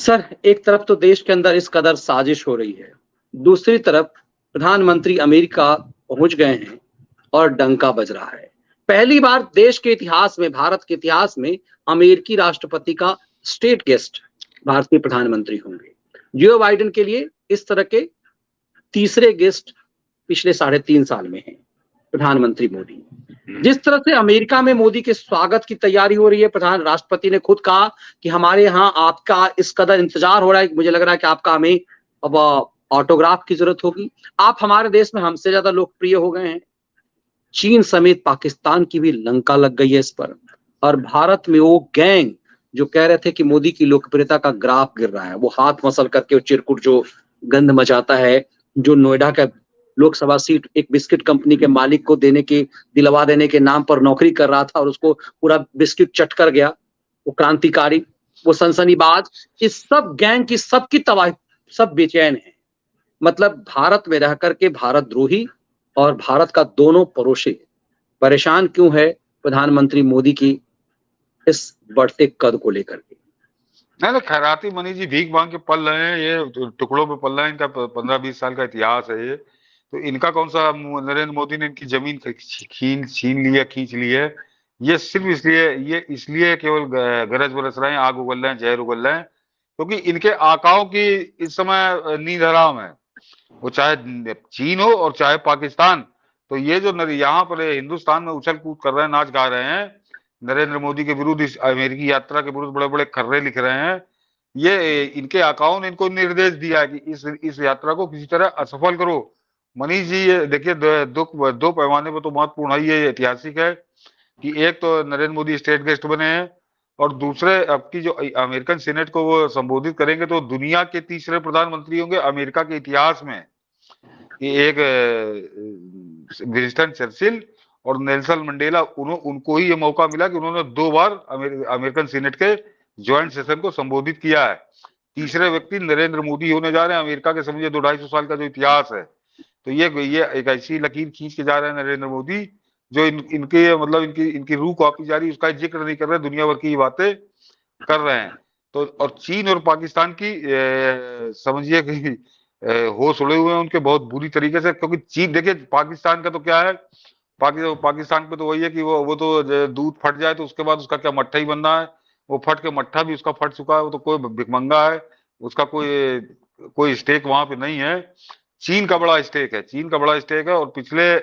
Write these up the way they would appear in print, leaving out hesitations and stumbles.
Sir, एक तरफ तो देश के अंदर इस कदर साजिश हो रही है, दूसरी तरफ प्रधानमंत्री अमेरिका पहुंच गए हैं और डंका बज रहा है। पहली बार देश के इतिहास में, भारत के इतिहास में अमेरिकी राष्ट्रपति का स्टेट गेस्ट भारतीय प्रधानमंत्री होंगे। जो बाइडेन के लिए इस तरह के तीसरे गेस्ट पिछले 3.5 साल में हैं प्रधानमंत्री मोदी। जिस तरह से अमेरिका में मोदी के स्वागत की तैयारी हो रही है, प्रधान राष्ट्रपति ने खुद कहा कि हमारे यहाँ आपका इस कदर इंतजार हो रहा है, मुझे लग रहा है कि आपका हमें अब ऑटोग्राफ की जरूरत होगी। आप हमारे देश में हमसे ज्यादा लोकप्रिय हो गए हैं। चीन समेत पाकिस्तान की भी लंका लग गई है इस पर। और भारत में वो गैंग जो कह रहे थे कि मोदी की लोकप्रियता का ग्राफ गिर रहा है, वो हाथ मसल करके वो चिरकुट जो गंध मचाता है, जो नोएडा का लोकसभा सीट एक बिस्किट कंपनी के मालिक को दिलवा देने के नाम पर नौकरी कर रहा था और उसको पूरा बिस्किट चट कर गया, वो क्रांतिकारी, वो सनसनीबाज, इस सब गैंग की सबकी तबाही, सब बेचैन है। मतलब भारत में रह करके भारत द्रोही और भारत का दोनों पड़ोसी परेशान क्यों है प्रधानमंत्री मोदी की इस बढ़ते कद को लेकर के। नहीं, खैराती मनीष जी भीख मांग के पल रहे हैं, ये टुकड़ों पे पल रहे हैं। इनका 15-20 साल का इतिहास है ये। तो इनका कौन सा, नरेंद्र मोदी ने इनकी जमीन छीन ली है, खींच ली है। ये सिर्फ इसलिए केवल गरज बरस रहे हैं, आग उगल रहे हैं, जहर उगल रहे हैं, क्योंकि इनके आकाओं की इस समय नींद हराम है। वो चाहे चीन हो और चाहे पाकिस्तान। तो ये जो यहाँ पर हिंदुस्तान में उछल कूद कर रहे हैं, नाच गा रहे हैं, नरेंद्र मोदी के विरुद्ध, इस अमेरिकी यात्रा के विरुद्ध बड़े बड़े खर्रे लिख रहे हैं, ये इनके आकाओं ने इनको निर्देश दिया है कि इस यात्रा को किसी तरह असफल करो। मनीष जी, ये देखिए, दो पैमाने पर तो महत्वपूर्ण है, ये ऐतिहासिक है कि एक तो नरेंद्र मोदी स्टेट गेस्ट बने हैं, और दूसरे अब की जो अमेरिकन सीनेट को वो संबोधित करेंगे तो दुनिया के तीसरे प्रधानमंत्री होंगे अमेरिका के इतिहास में। एक विंस्टन चर्चिल और नेल्सन मंडेला, उनको ही ये मौका मिला कि उन्होंने 2 बार अमेरिकन सीनेट के ज्वाइंट सेशन को संबोधित किया है। तीसरे व्यक्ति नरेंद्र मोदी होने जा रहे हैं। अमेरिका के समझिए 200-250 साल का जो इतिहास है, तो ये एक ऐसी लकीर खींच के जा रहे हैं नरेंद्र मोदी, जो इनके मतलब इनकी रूह को आपी जा रही है, उसका जिक्र नहीं कर रहे, दुनिया भर की बातें कर रहे हैं। तो और चीन और पाकिस्तान की समझिए कि होश उड़े हुए हैं उनके बहुत बुरी तरीके से। क्योंकि चीन, देखिए पाकिस्तान का तो क्या है, पाकिस्तान पे तो वही है कि वो तो दूध फट जाए तो उसके बाद उसका क्या मट्ठा ही बनना है। वो फट के मट्ठा भी उसका फट चुका है, वो तो कोई भिखमंगा है, उसका कोई स्टेक वहां पे नहीं है। चीन का बड़ा स्टेक है, चीन का बड़ा स्टेक है। और पिछले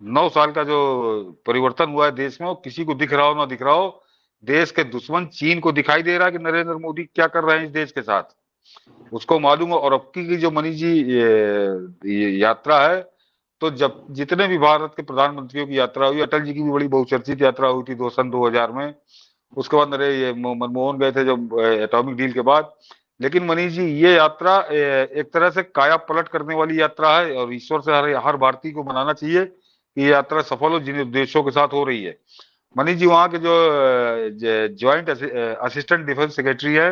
9 साल का जो परिवर्तन हुआ है देश में, वो किसी को दिख रहा हो ना दिख रहा हो, देश के दुश्मन चीन को दिखाई दे रहा है कि नरेंद्र मोदी क्या कर रहे हैं इस देश के साथ, उसको मालूम है। और अब की जो मनीष जी ये यात्रा है, तो जब जितने भी भारत के प्रधानमंत्रियों की यात्रा हुई, अटल जी की भी बड़ी बहुचर्चित यात्रा हुई थी सन 2000 में, उसके बाद ये मनमोहन गए थे जब एटॉमिक डील के बाद। लेकिन मनीष जी, ये यात्रा एक तरह से काया पलट करने वाली यात्रा है, और ईश्वर से हर भारतीय को मनाना चाहिए कि ये यात्रा सफल हो जिन उद्देश्यों के साथ हो रही है। मनीष जी, वहां के जो ज्वाइंट असिस्टेंट डिफेंस सेक्रेटरी है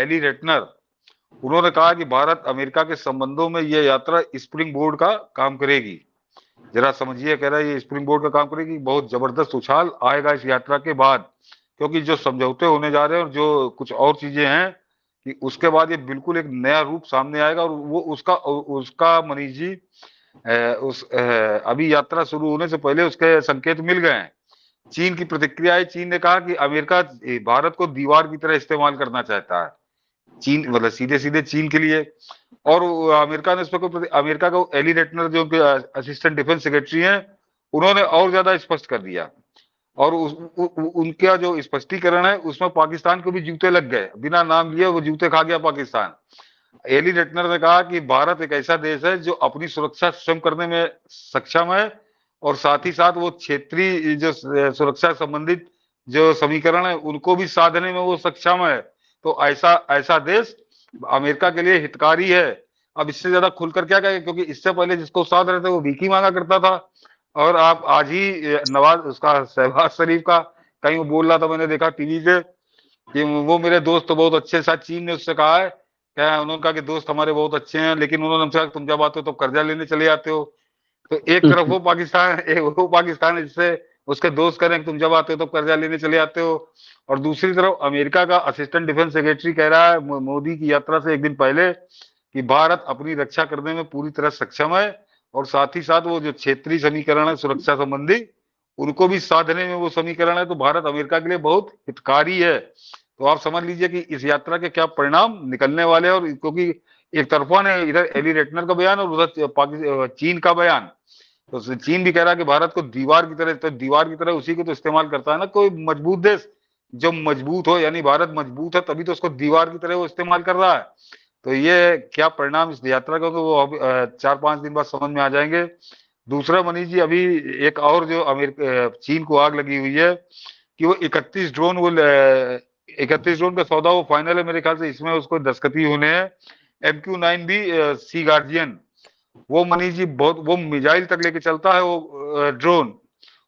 एली रेटनर, उन्होंने कहा कि भारत अमेरिका के संबंधों में यह यात्रा स्प्रिंग बोर्ड का काम करेगी। जरा समझिए, कह रहा है ये स्प्रिंग बोर्ड का काम करेगी। बहुत जबरदस्त उछाल आएगा इस यात्रा के बाद, क्योंकि जो समझौते होने जा रहे हैं और जो कुछ और चीजें हैं, कि उसके बाद ये बिल्कुल एक नया रूप सामने आएगा। और वो उसका मनीष जी, अभी यात्रा शुरू होने से पहले उसके संकेत मिल गए हैं। चीन की प्रतिक्रिया है, चीन ने कहा कि अमेरिका भारत को दीवार की तरह इस्तेमाल करना चाहता है, चीन मतलब सीधे सीधे चीन के लिए। और अमेरिका ने इस पर, अमेरिका को एली रेटनर जो असिस्टेंट डिफेंस सेक्रेटरी हैं, उन्होंने और ज्यादा स्पष्ट कर दिया। और उनका जो स्पष्टीकरण है उसमें पाकिस्तान को भी जूते लग गए, बिना नाम लिए वो जूते खा गया पाकिस्तान। एली रेटनर ने कहा कि भारत एक ऐसा देश है जो अपनी सुरक्षा स्वयं करने में सक्षम है, और साथ ही साथ वो क्षेत्रीय जो सुरक्षा संबंधित जो समीकरण है उनको भी साधने में वो सक्षम है। तो ऐसा देश अमेरिका के लिए हितकारी है। अब इससे ज्यादा खुलकर क्या कहें, क्योंकि इससे पहले जिसको साध रहे थे वो भीख मांगा करता था। और आप आज ही शहबाज शरीफ का कहीं वो बोल रहा था, मैंने देखा टीवी पे, कि वो मेरे दोस्त तो बहुत अच्छे, साथ चीन ने उससे कहा है, क्या उन्होंने कहा कि दोस्त हमारे बहुत अच्छे हैं, लेकिन उन्होंने हमसे कहा तुम जब आते हो तो कर्जा लेने चले जाते हो। तो एक तरफ वो पाकिस्तान जिससे उसके दोस्त कह रहे हैं कि तुम जब आते हो तो कर्जा लेने चले आते हो। और दूसरी तरफ अमेरिका का असिस्टेंट डिफेंस सेक्रेटरी कह रहा है मोदी की यात्रा से एक दिन पहले कि भारत अपनी रक्षा करने में पूरी तरह सक्षम है, और साथ ही साथ वो जो क्षेत्रीय समीकरण है सुरक्षा संबंधी, उनको भी साधने में वो समीकरण है, तो भारत अमेरिका के लिए बहुत हितकारी है। तो आप समझ लीजिए कि इस यात्रा के क्या परिणाम निकलने वाले हैं। और क्योंकि एक तरफा ने इधर एली रेटनर का बयान और उधर पाकिस्तान चीन का बयान, तो चीन भी कह रहा है कि भारत को दीवार की तरह, तो दीवार की तरह उसी को तो इस्तेमाल करता है ना कोई मजबूत देश, जब मजबूत हो, यानी भारत मजबूत है तभी तो उसको दीवार की तरह वो इस्तेमाल कर रहा है। तो ये क्या परिणाम इस यात्रा का, वो अभी 4-5 दिन बाद समझ में आ जाएंगे। दूसरा मनीष जी, अभी एक और जो अमेरिका चीन को आग लगी हुई है कि वो 31 ड्रोन का सौदा वो फाइनल है मेरे ख्याल से, इसमें उसको दस्तखती होने हैं। MQ-9 भी सी गार्जियन, वो मनीष जी बहुत, वो मिसाइल तक लेके चलता है वो ड्रोन,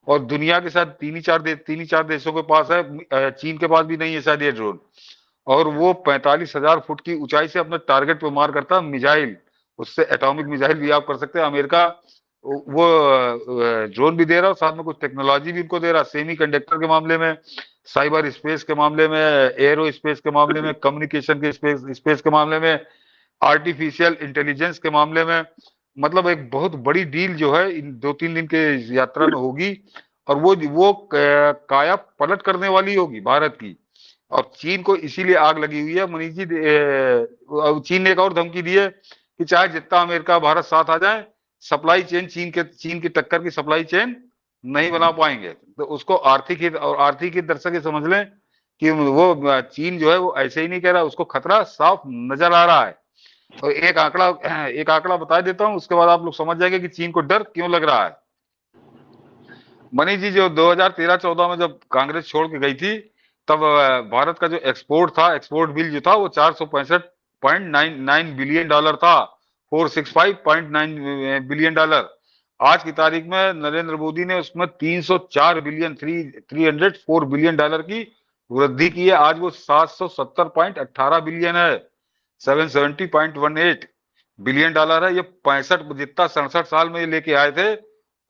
और दुनिया के साथ तीन ही चार देशों के पास है, चीन के पास भी नहीं है शायद ये ड्रोन। और वो 45,000 फुट की ऊंचाई से अपने टारगेट पे मार करता है मिसाइल, उससे एटॉमिक मिसाइल भी आप कर सकते हैं। अमेरिका वो ड्रोन भी दे रहा है, साथ में कुछ टेक्नोलॉजी भी उनको दे रहा है, सेमी कंडक्टर के मामले में, साइबर स्पेस के मामले में, एरो स्पेस के मामले में, कम्युनिकेशन के स्पेस के मामले में, आर्टिफिशियल इंटेलिजेंस के मामले में। मतलब एक बहुत बड़ी डील जो है इन 2-3 दिन के यात्रा में होगी, और वो काया पलट करने वाली होगी भारत की। और चीन को इसीलिए आग लगी हुई है मनीष जी। चीन ने एक और धमकी दी है कि चाहे जितना अमेरिका भारत साथ आ जाए, सप्लाई चेन चीन की टक्कर की सप्लाई चेन नहीं बना पाएंगे। तो उसको आर्थिक ही दर्शक ये समझ लें कि वो चीन जो है वो ऐसे ही नहीं कह रहा, उसको खतरा साफ नजर आ रहा है। और एक आंकड़ा बता देता हूं, उसके बाद आप लोग समझ जाएंगे कि चीन को डर क्यों लग रहा है। मनीष जी, जो 2013-14 में जब कांग्रेस छोड़ के गई थी, तब भारत का जो एक्सपोर्ट बिल जो था वो 465.99 बिलियन डॉलर था, 465.9 बिलियन डॉलर। आज की तारीख में नरेंद्र मोदी ने उसमें 304 बिलियन 304 बिलियन डॉलर की वृद्धि की है। आज वो 770.18 बिलियन है, 770.18 बिलियन डॉलर है। ये 65 जितना 67 साल में ये लेके आए थे,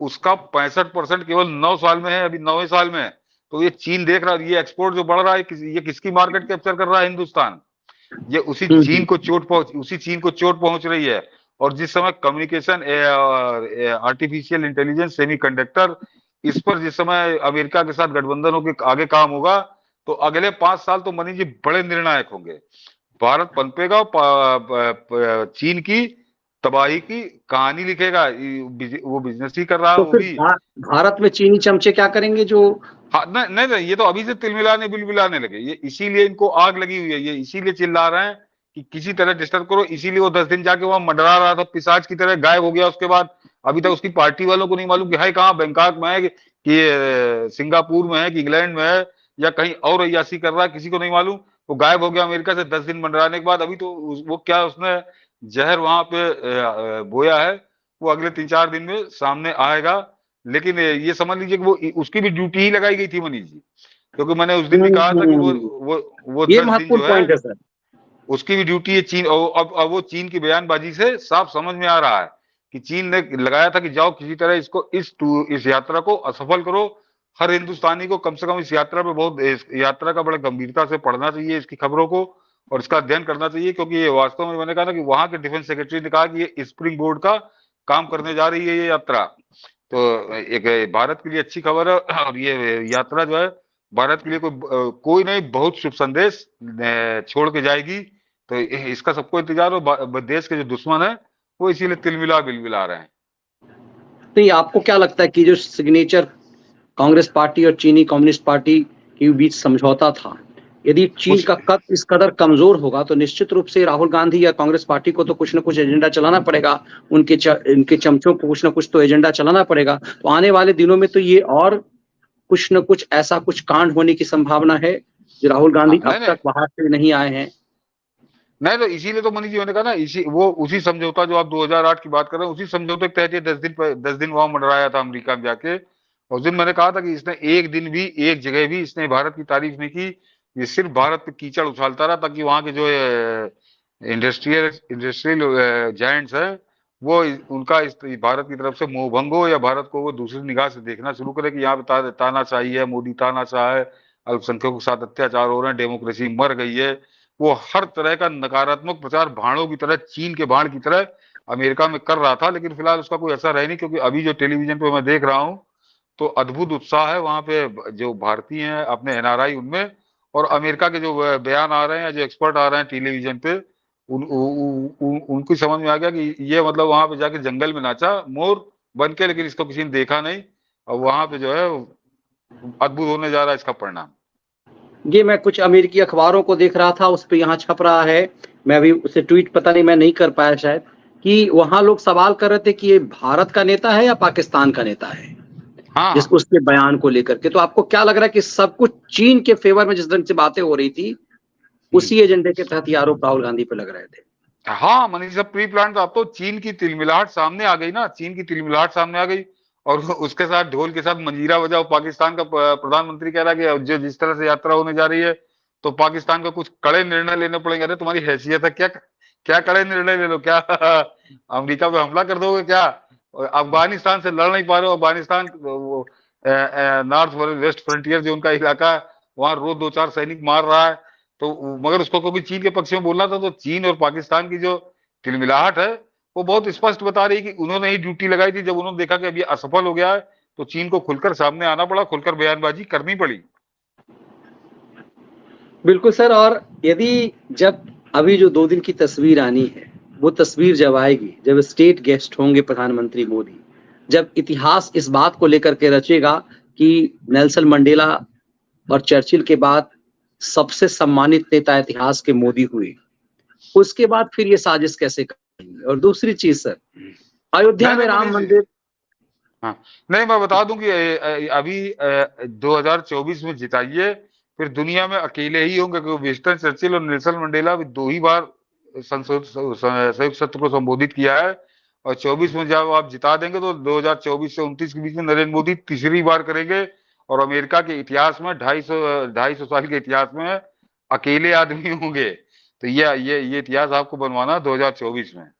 उसका 65% केवल 9 साल में है, अभी 9वें साल में है। तो ये चीन देख रहा है, ये एक्सपोर्ट जो बढ़ रहा है, ये किसकी मार्केट कैप्चर कर रहा है? हिंदुस्तान। ये उसी चीन को चोट पहुंच रही है। और जिस समय कम्युनिकेशन, आर्टिफिशियल इंटेलिजेंस, सेमीकंडक्टर, इस पर जिस समय अमेरिका के साथ गठबंधनों के आगे काम होगा, तो अगले 5 साल तो मनीष जी बड़े निर्णायक होंगे। भारत पनपेगा, चीन की तबाही की कहानी लिखेगा। वो बिजनेस ही कर रहा है तो वो फिर भी। भारत में चीनी चमचे क्या करेंगे जो? हाँ, नहीं नहीं, ये तो अभी से तिलमिलाने बिलबिलाने लगे। ये इसीलिए इनको आग लगी हुई है, ये इसीलिए चिल्ला रहे हैं कि किसी तरह डिस्टर्ब करो। इसीलिए वो 10 दिन जाके वहां मंडरा रहा था, पिशाच की तरह गायब हो गया। उसके बाद अभी तक उसकी पार्टी वालों को नहीं मालूम कि है कहाँ, बैंकॉक में है कि सिंगापुर में है कि इंग्लैंड में है, या कहीं और अय्यासी कर रहा है, किसी को नहीं मालूम। वो गायब हो गया अमेरिका से 10 दिन मंडराने के बाद। अभी तो वो क्या उसने जहर वहां पे बोया है, वो अगले 3-4 दिन में सामने आएगा। लेकिन ये समझ लीजिए कि वो उसकी भी ड्यूटी ही लगाई गई थी मनीष जी, क्योंकि मैंने उस दिन भी कहा था कि वो ये 10 दिन महत्वपूर्ण जो पॉइंट है है सर। उसकी भी ड्यूटी है चीन। और अब वो चीन की बयानबाजी से साफ समझ में आ रहा है कि चीन ने लगाया था कि जाओ किसी तरह इसको इस यात्रा को असफल करो। हर हिंदुस्तानी को कम से कम इस यात्रा का बड़ा गंभीरता से पढ़ना चाहिए, इसकी खबरों को, और इसका अध्ययन करना चाहिए। क्योंकि ये वास्तव में, मैंने कहा ना कि वहां के डिफेंस सेक्रेटरी ने कहा कि ये स्प्रिंग बोर्ड का काम करने जा रही है ये यात्रा। तो एक भारत के लिए अच्छी खबर है। और ये यात्रा जो है भारत के लिए कोई नहीं, बहुत शुभ संदेश छोड़ के जाएगी। तो इसका सबको इंतजार हो। देश के जो दुश्मन है वो इसीलिए तिलमिला बिलमिला रहे हैं। नहीं, आपको क्या लगता है कि जो सिग्नेचर कांग्रेस पार्टी और चीनी कम्युनिस्ट पार्टी के बीच समझौता था, यदि चीन का कद इस कदर कमजोर होगा तो निश्चित रूप से राहुल गांधी या कांग्रेस पार्टी को तो कुछ न कुछ एजेंडा चलाना पड़ेगा, इनके चमचों को कुछ न कुछ तो एजेंडा चलाना पड़ेगा। तो आने वाले दिनों में तो ये और कुछ न कुछ ऐसा कुछ कांड होने की संभावना है जो राहुल गांधी अब तक बाहर से नहीं आए हैं। नहीं, तो इसीलिए तो मनीष जी ने कहा ना, उसी समझौता जो आप 2008 की बात कर रहे हैं, उसी समझौते के तहत ये 10 दिन वहां मंडराया था अमेरिका में जाके। उस दिन मैंने कहा था कि इसने एक दिन भी, एक जगह भी इसने भारत की तारीफ नहीं की। ये सिर्फ भारत पे कीचड़ उछालता रहा ताकि वहां के जो इंडस्ट्रियल जायंट्स हैं वो उनका इस भारत की तरफ से मोहभंग हो, या भारत को वो दूसरी निगाह से देखना शुरू करे कि यहाँ पे तानाशाही है, मोदी तानाशाह है, अल्पसंख्यकों के साथ अत्याचार हो रहे हैं, डेमोक्रेसी मर गई है। वो हर तरह का नकारात्मक प्रचार भाड़ों की तरह, चीन के बाण की तरह अमेरिका में कर रहा था, लेकिन फिलहाल उसका कोई असर है नहीं, क्योंकि अभी जो टेलीविजन पे मैं देख रहा हूँ तो अद्भुत उत्साह है वहां पे जो भारतीय हैं अपने एनआरआई उनमें, और अमेरिका के जो बयान आ रहे हैं, जो एक्सपर्ट आ रहे हैं टेलीविजन पे, उनको समझ में आ गया कि ये मतलब वहां पे जाके जंगल में नाचा मोर बन के, लेकिन इसको किसी ने देखा नहीं, और वहां पे जो है अद्भुत होने जा रहा है इसका परिणाम। ये मैं कुछ अमेरिकी अखबारों को देख रहा था, उस पे यहाँ छप रहा है, मैं अभी उसे ट्वीट पता नहीं मैं नहीं कर पाया शायद, कि वहां लोग सवाल कर रहे थे कि ये भारत का नेता है या पाकिस्तान का नेता है, हाँ जिस उसके बयान को लेकर के। तो आपको क्या लग रहा है कि सब कुछ चीन के फेवर में जिस ढंग से बातें हो रही थी, उसी एजेंडे के तहत ये आरोप राहुल गांधी पे लग रहे थे? हाँ मनीष, सब प्री प्लान था। अब तो चीन की तिलमिलाहट सामने आ गई ना, चीन की तिलमिलाहट सामने आ गई, और उसके साथ ढोल के साथ मंजीरा बजाओ। पाकिस्तान का प्रधानमंत्री कह रहा है कि जो जिस तरह से यात्रा होने जा रही है, तो पाकिस्तान को कुछ कड़े निर्णय लेने पड़ेंगे। अरे तुम्हारी हैसियत है क्या, क्या कड़े निर्णय ले लो? क्या अमेरिका पे हमला कर दोगे क्या? अफगानिस्तान से लड़ नहीं पा रहे हो, अफगानिस्तान नॉर्थ वेस्ट फ्रंटियर जो उनका इलाका है, वहां रोज 2-4 सैनिक मार रहा है। तो मगर उसको क्योंकि चीन के पक्ष में बोलना था, तो चीन और पाकिस्तान की जो तिलमिलाहट है वो बहुत स्पष्ट बता रही है कि उन्होंने ही ड्यूटी लगाई थी। जब उन्होंने देखा कि अब ये असफल हो गया है, तो चीन को खुलकर सामने आना पड़ा, खुलकर बयानबाजी करनी पड़ी। बिल्कुल सर। और यदि जब अभी जो 2 दिन की तस्वीर आनी है, वो तस्वीर जब आएगी, जब स्टेट गेस्ट होंगे प्रधानमंत्री मोदी, जब इतिहास इस बात को लेकर के रचेगा कि नेल्सन मंडेला और चर्चिल के बाद सबसे सम्मानित नेता इतिहास के मोदी हुए, उसके बाद फिर ये साजिश कैसे करेंगे? और दूसरी चीज सर, अयोध्या नहीं में नहीं राम मनीष जी, मंदिर। हाँ नहीं, मैं बता दूं कि अभी 2024 में जिताइए, फिर दुनिया में अकेले ही होंगे, क्योंकि विंस्टन चर्चिल और नेल्सन मंडेला भी 2 ही बार संयुक्त सत्र को संबोधित किया है। और 24 में जब आप जिता देंगे, तो 2024 से 29 के बीच में नरेंद्र मोदी तीसरी बार करेंगे, और अमेरिका के इतिहास में 250 साल के इतिहास में अकेले आदमी होंगे। तो ये इतिहास आपको बनवाना 2024 में।